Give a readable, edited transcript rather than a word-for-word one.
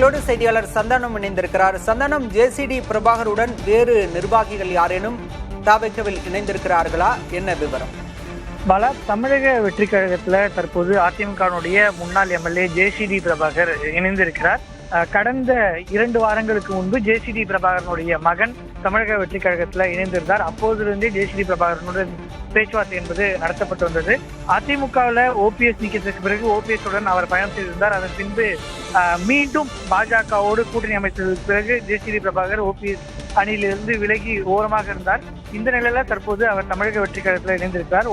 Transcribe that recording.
எங்களோடு செய்தியாளர் சந்தானம் இணைந்திருக்கிறார். சந்தானம், ஜேசிடி பிரபாகருடன் வேறு நிர்வாகிகள் யாரேனும் தாவேக்காவில் இணைந்திருக்கிறார்களா? என்ன விவரம்? பாலா, தமிழக வெற்றி கழகத்துல தற்போது அதிமுகவுடைய முன்னாள் எம்எல்ஏ ஜேசிடி பிரபாகர் இணைந்திருக்கிறார். கடந்த 2 வாரங்களுக்கு முன்பு ஜேசிடி பிரபாகரனுடைய மகன் தமிழக வெற்றி கழகத்துல இணைந்திருந்தார். அப்போதிலிருந்தே ஜேசிடி பிரபாகரனுடன் பேச்சுவார்த்தை என்பது நடத்தப்பட்டு வந்தது. அதிமுகவில் ஓபிஎஸ் நீக்கத்திற்கு பிறகு ஓபிஎஸ் உடன் அவர் பயணம் செய்திருந்தார். அதன் பின்பு மீண்டும் பாஜகவோடு கூட்டணி அமைத்ததற்கு பிறகு ஜேசிடி பிரபாகர் ஓபிஎஸ் அணியிலிருந்து விலகி ஓரமாக இருந்தார். இந்த நிலையில தற்போது அவர் தமிழக வெற்றி கழகத்தில் இணைந்திருக்கிறார்.